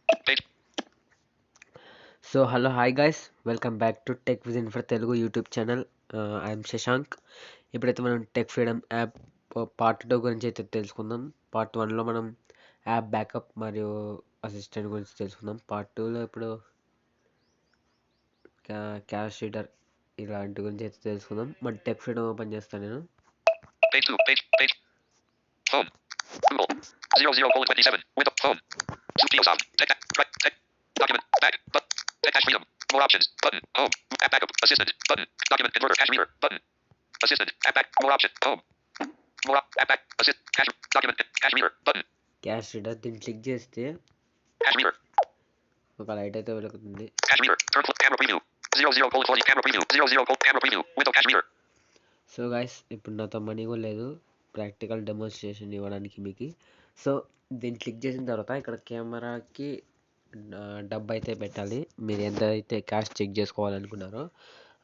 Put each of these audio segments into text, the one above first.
Page. So hello, hi guys, welcome back to Tech Vision for Telugu YouTube channel. I'm Shashank. ఇప్పుడైతే మనం tech freedom app part 2 గురించి అయితే తెలుసుకుందాం. Part 1లో మనం app backup మరియు assistant గురించి తెలుసుకుందాం. పార్ట్ 2లో ఇప్పుడు క్యాష్ రీడర్ ఇలాంటి గురించి అయితే తెలుసుకుందాం. మన టెక్ ఫ్రీడమ్ ఓపెన్ చేస్తాను నేను. Page 2, page. Home. Google. 00:27. Window. Home. Geosoft. Tech. Document. Back. Tech Cache Freedom. More options. Button. Home. App backup. Assistant. Button. Document converter. Cache reader. Button. Assistant. App back. More options. Home. More app back. Assist. Cache. Document. Cache reader. Button. Cache reader. దీన్ని click చేస్తే Cache reader. ఒక light అయితే వెలుగుతుంది. Cache reader. Turn camera preview. 00:40 camera preview. 00 camera preview. Window cache reader. So guys ఇప్పుడు నాతో money కూడా లేదు practical demonstration ఇవ్వడానికి మీకు. సో దీన్ని క్లిక్ చేసిన తర్వాత ఇక్కడ కెమెరాకి డబ్బు అయితే పెట్టాలి. మీరు ఎంత అయితే క్యాష్ చెక్ చేసుకోవాలనుకున్నారో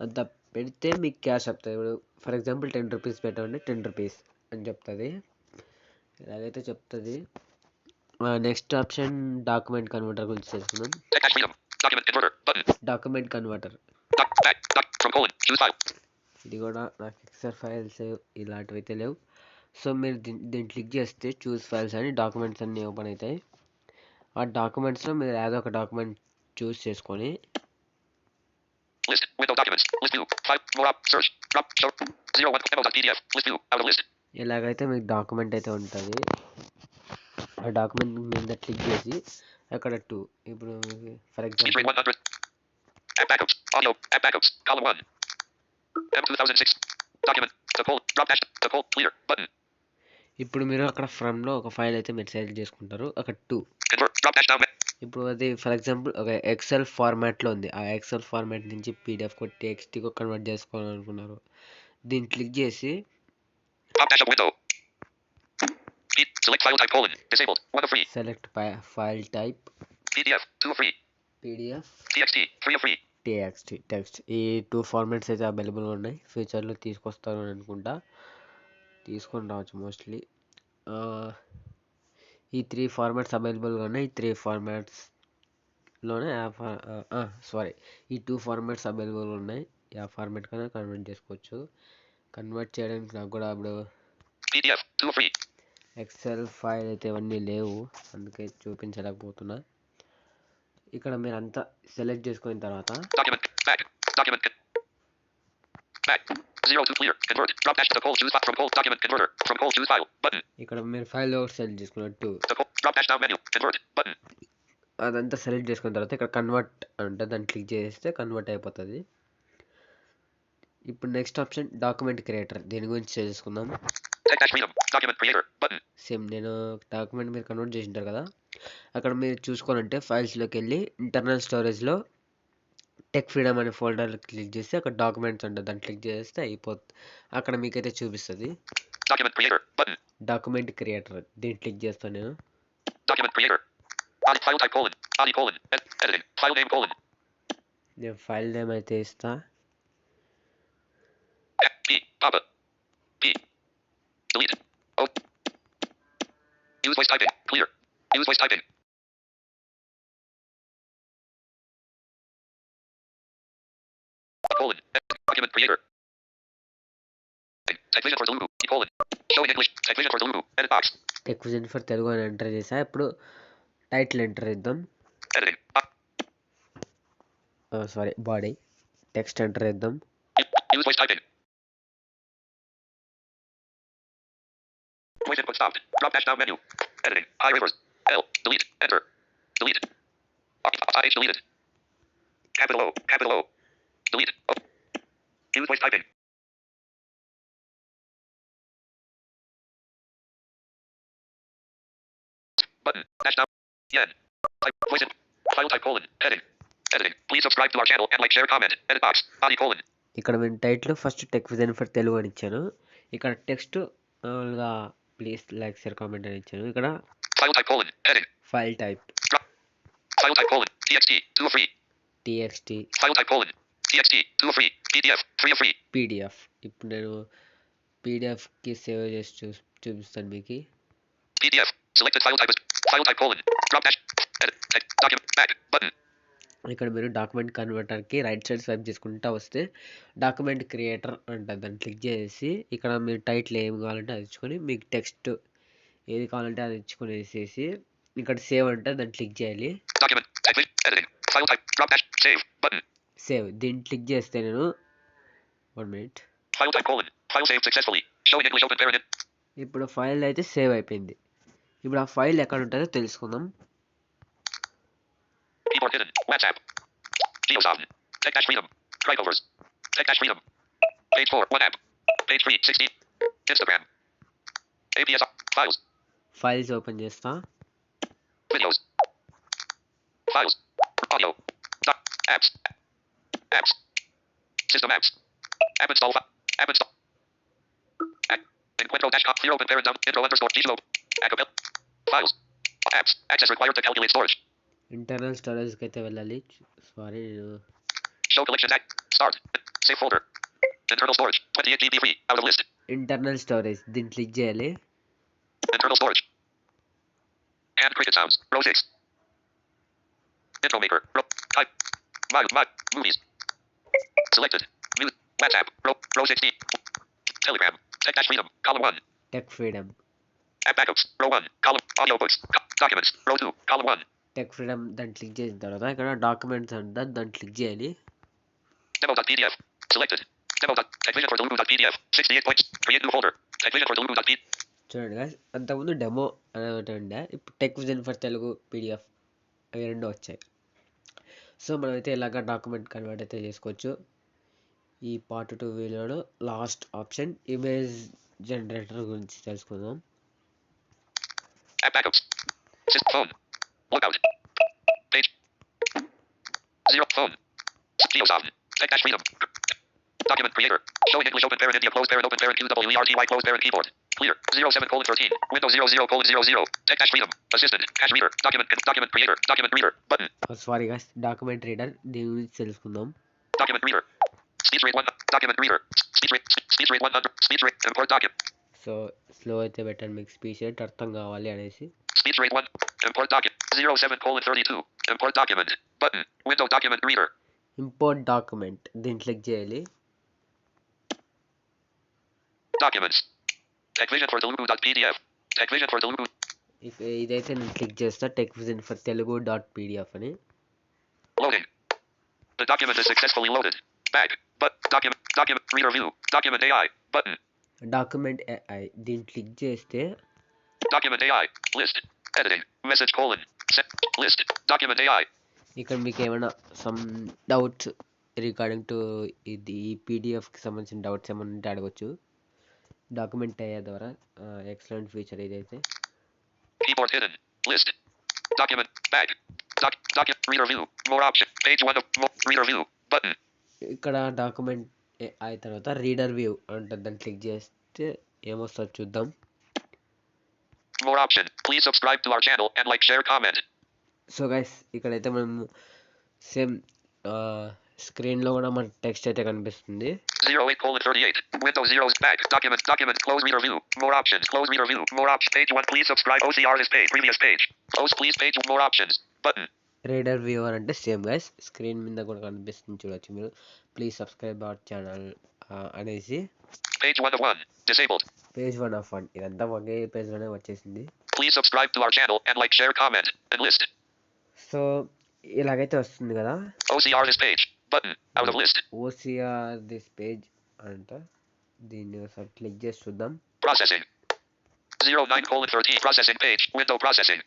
అంత పెడితే మీకు క్యాష్ వస్తుంది. ఇప్పుడు ఫర్ ఎగ్జాంపుల్ 10 రూపీస్ పెట్టండి, 10 రూపీస్ అని చెప్తుంది. ఇలాగైతే చెప్తుంది. నెక్స్ట్ ఆప్షన్ డాక్యుమెంట్ కన్వర్టర్ గురించి తెలుసుకుందాం. డాక్యుమెంట్ కన్వర్టర్ ఇది కూడా నాకు ఎక్సెల్ ఫైల్స్ ఇలాంటివి అయితే లేవు. సో మీరు దీన్ని క్లిక్ చేస్తే చూస్ ఫైల్స్ అని డాక్యుమెంట్స్ అన్నీ ఓపెన్ అవుతాయి. ఆ డాక్యుమెంట్స్లో మీరు ఏదో ఒక డాక్యుమెంట్ చూస్ చేసుకొని ఇలాగైతే మీకు డాక్యుమెంట్ అయితే ఉంటుంది. ఆ డాక్యుమెంట్ మీద క్లిక్ చేసి అక్కడ 2 ఇప్పుడు ఫర్ ఎగ్జాంపుల్ ఇప్పుడు మీరు అక్కడ ఫ్రమ్లో ఒక ఫైల్ అయితే మీరు సెలెక్ట్ చేసుకుంటారు. అక్కడ 2 ఇప్పుడు అది ఫర్ ఎగ్జాంపుల్ ఒక ఎక్సెల్ ఫార్మాట్లో ఉంది. ఆ ఎక్సెల్ ఫార్మాట్ నుంచి పీడిఎఫ్ TXTకి కన్వర్ట్ చేసుకోవాలనుకున్నారు. దీన్ని క్లిక్ చేసి select file type PDF TXT text. ఈ 2 ఫార్మాట్స్ అయితే అవైలబుల్గా ఉన్నాయి. ఫ్యూచర్లో తీసుకొస్తారు అని అనుకుంటా, తీసుకొని రావచ్చు మోస్ట్లీ. ఈ 3 ఫార్మాట్స్ అవైలబుల్గా ఉన్నాయి. ఈ 3 ఫార్మాట్స్లోనే ఈ 2 ఫార్మాట్స్ అవైలబుల్గా ఉన్నాయి. ఆ ఫార్మాట్ కన్నా కన్వర్ట్ చేసుకోవచ్చు. కన్వర్ట్ చేయడానికి నాకు కూడా ఇప్పుడు ఎక్సెల్ ఫైల్ అయితే ఇవన్నీ లేవు, అందుకే చూపించలేకపోతున్నా. ఇక్కడ మీరు అంతా సెలెక్ట్ చేసుకున్న తర్వాత ఇక్కడ మీరు ఫైల్ ఒకటి సెలెక్ట్ చేసుకున్నట్టు అదంతా సెలెక్ట్ చేసుకున్న తర్వాత ఇక్కడ కన్వర్ట్ అంటే దాన్ని క్లిక్ చేస్తే కన్వర్ట్ అయిపోతుంది. ఇప్పుడు నెక్స్ట్ ఆప్షన్ డాక్యుమెంట్ క్రియేటర్. దీని గురించి చేసుకుందాం. సేమ్ నేను డాక్యుమెంట్ మీరు కన్వర్ట్ చేసి ఉంటారు కదా, అక్కడ మీరు చూసుకోవాలంటే ఫైల్స్లోకి వెళ్ళి ఇంటర్నల్ స్టోరేజ్లో టెక్ ఫ్రీడమ్ అనే ఫోల్డర్ క్లిక్ చేస్తే అక్కడ డాక్యుమెంట్స్ ఉంటుంది, దాన్ని క్లిక్ చేస్తే అయిపోతుంది. అక్కడ మీకైతే చూపిస్తుంది డాక్యుమెంట్ క్రియేటర్. దీన్ని క్లిక్ చేస్తాను నేను. నేను ఫైల్ నేమ్ అయితే ఇస్తా. టెక్ విజన్ ఫర్ తెలుగు అని ఎంటర్ చేసా. ఇప్పుడు టైటిల్ ఎంటర్ చేద్దాం. బాడీ టెక్స్ట్ ఎంటర్ చేద్దాం. ఇక్కడ నేను title first tech vision for Telugu అని ఇచ్చాను. ఇక్కడ టెక్స్ట్ మామూలుగా ప్లీజ్ లైక్ షేర్ కామెంట్ అని ఇచ్చాను. ఇక్కడ ఫైల్ టైప్ TXT PDF. ఇప్పుడు నేను PDFకి సేవ్ చేసి చూపిస్తాను మీకు. File type colon. Drop dash. Edit. Text. Document. Back. Button. ఇక్కడ మీరు డాక్యుమెంట్ కన్వర్టర్కి రైట్ సైడ్ స్వైప్ చేసుకుంటా వస్తే డాక్యుమెంట్ క్రియేటర్ అంటారు. దాన్ని క్లిక్ చేసి ఇక్కడ మీరు టైటిల్ ఏం కావాలంటే అది ఇచ్చుకొని మీకు టెక్స్ట్ ఏది కావాలంటే అది ఇచ్చుకునేసేసి ఇక్కడ సేవ్ అంటే దాన్ని క్లిక్ చేయాలి. సేవ్ దీన్ని క్లిక్ చేస్తే నేను 1 మినిట్ ఇప్పుడు ఫైల్ అయితే సేవ్ అయిపోయింది. ఇప్పుడు ఆ ఫైల్ ఎక్కడ ఉంటుందో తెలుసుకుందాం. ఫైల్స్ ఓపెన్ చేస్తా. Files. Audio. Apps. Apps. System apps. App install. App install. Encuentro dash clear open parent down intro underscore Gizmo. Acapella. Files. Apps. Access required to calculate storage. Internal storage కి అయితే వెళ్ళాలి. Sorry. Show collection tag. Start. Save folder. Internal storage. 28 GB free. Out of list. Internal storage. దీన్ని click చేయాలి. Internal storage. And cricket sounds. Row 6. Intro maker. Type. Movies. Selected. Mute. WhatsApp. Row 16. Telegram. Tech dash freedom. Column 1. Tech freedom. App backups. Row 1. Column. Audiobooks. Documents. Row 2. Column 1. Tech freedom దాన్ని click చేసిన తర్వాత ఇక్కడ documents అంటే దాన్ని click చేయాలి. Demo.pdf. Selected. Demo.techvision for Telugu.pdf. 68 points. Create new folder. Techvision for Telugu.pdf. చూడండి guys, అంతకుముందు demo అనేది ఉండే, ఇప్పుడు tech vision for Telugu PDF అవి రెండు వచ్చాయి. సో మనమైతే ఇలాగ డాక్యుమెంట్ కన్వర్ట్ అయితే చేసుకోవచ్చు. ఈ పార్ట్ 2 వీడియోలో లాస్ట్ ఆప్షన్ ఇమేజ్ జనరేటర్ గురించి తెలుసుకుందాం. Document creator. Showing English open parent India close parent open parent QWERTY close parent keyboard. Clear. 07:13. Windows 00:00. Tech dash freedom. Assistant. Cache reader. Document creator. Document reader. Button. Sorry guys. Document reader. దీని గురించి తెలుసుకుందాం. Document reader. Speech rate 1. Document reader. Speech rate 100. Speech rate. Import document. So slow అయితే పెట్టండి మీకు speech rate అర్థం కావాలి అనేసి. Speech rate 1. Import document. 07:32. Import document. Button. Window document reader. Import document. దీన్ని క్లిక్ చేయాలి. Documents. Techvision for Telugu.pdf. Techvision for Telugu. ఇదైతే నేను క్లిక్ చేస్తా Techvision for Telugu.pdf అని. Loading. The document is successfully loaded. Back. But document reader view. Document AI. Button. Document AI. దీన్ని click చేస్తే Document AI. List. Editing. Message colon. Set. List. Document AI. ఇక్కడ మీకు ఏమైనా some doubts regarding to ఇది పీడిఎఫ్కి సంబంధించిన doubts ఏమైనా ఉంటే అడగచ్చు. డాక్యుమెంట్ అయ్యే ద్వారా ఎక్సలెంట్ ఫీచర్ ఇదైతే. Keyboard hidden. List. Document. Back. Document reader view. More option. Page 1 of reader view. Button. ఇక్కడ డాక్యుమెంట్ అయిన తర్వాత రీడర్ వ్యూ అంటే దాన్ని క్లిక్ చేస్తే ఏమొస్తుందో చూద్దాం. More option. Please subscribe to our channel and like, share, comment. So guys ఇక్కడైతే మనం same స్క్రీన్లో కూడా మన టెక్స్ట్ అయితే కనిపిస్తుంది. 08:38. Windows 0 back. Document. Close reader view. More options. Close reader view. More options. Page 1. Please subscribe. OCR this page. Previous page. Close please page. More options. Button. Reader viewer అంటే same guys screen మీద కూడా కనిపిస్తుంది చూడొచ్చు మీరు. Please subscribe our channel అనేసి. Page 1 of 1. Disabled. Page 1 of 1. ఇదంతా ఒకే పేజ్లోనే వచ్చేసింది. Please subscribe to our channel and like, share, comment and list. So ఇలాగైతే వస్తుంది కదా. OCR this page. Button. Out of list. OCR this page అంట. దీన్ని ఒకసారి click చేసి చూద్దాం. Processing. 09:13. Processing page. Window processing.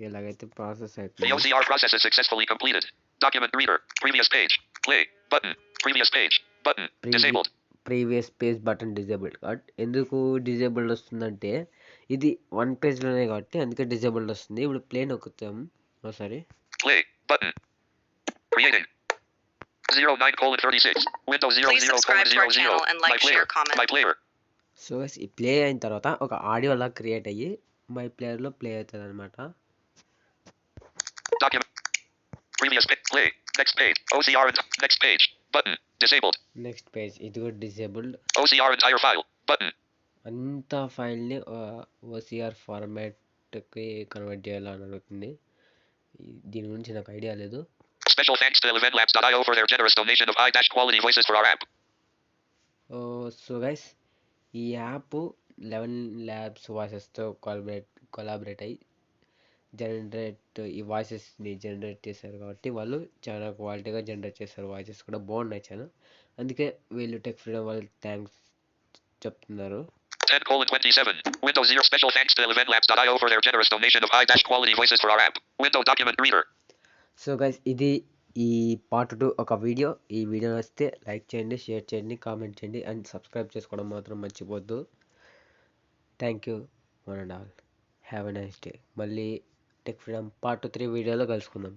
ఇలాగైతే ప్రాసెస్ అవుతుంది. The OCR process is successfully completed. Document reader. Previous page. Play. Button. Previous page. Button. Disabled. Previous page button disabled కాబట్టి ఎందుకు disabled వస్తుందంటే ఇది 1 పేజ్లోనే కాబట్టి అందుకే డిజేబుల్డ్ వస్తుంది. ఇప్పుడు ప్లే నొక్కుతాం ఒకసారి. Play button. Creating. 09:36. Windows 00:00. And like, share, comment. My player. So ఈ ప్లే అయిన తర్వాత ఒక ఆడియో లా క్రియేట్ అయ్యి మై ప్లేయర్లో ప్లే అవుతుంది అనమాట. Document. Previous page. Play. Next page. OCR. Next page. Button. Disabled. Next page. ఇది కూడా disabled. OCR entire file. Button. అంత ఫైల్ని OCR ఫార్మాట్ టెక్స్ట్కి కన్వర్ట్ చేయాలా అని అడుగుతుంది. దీని గురించి నాకు ఐడియా లేదు. Special thanks to elevenlabs.io for their generous donation of high-quality voices for our app. So guys, ఈ యాప్ 11 ల్యాబ్స్ వాయిసెస్తో కొలాబరేట్ అయ్యి ఈ వాయిసెస్ని జనరేట్ చేశారు కాబట్టి వాళ్ళు చాలా క్వాలిటీగా జనరేట్ చేశారు. వాయిసెస్ కూడా బాగున్నాయి చాలా. అందుకే వీళ్ళు టెక్ ఫ్రీడమ్ వాళ్ళు థ్యాంక్స్ చెప్తున్నారు. 10:27 Windows 0 special thanks to elevenlabs.io for their generous donation of high-quality voices for our app. Windows document reader. So guys, ఇది ఈ పార్ట్ 2 ఒక వీడియో. ఈ వీడియో వస్తే లైక్ చేయండి, షేర్ చేయండి, కామెంట్ చేయండి అండ్ సబ్స్క్రైబ్ చేసుకోవడం మాత్రం మర్చిపోద్దు. Thank you one and all. Have a nice day. మళ్ళీ టెక్ ఫ్రీడమ్ పార్ట్ 3 వీడియోలో కలుసుకుందాం.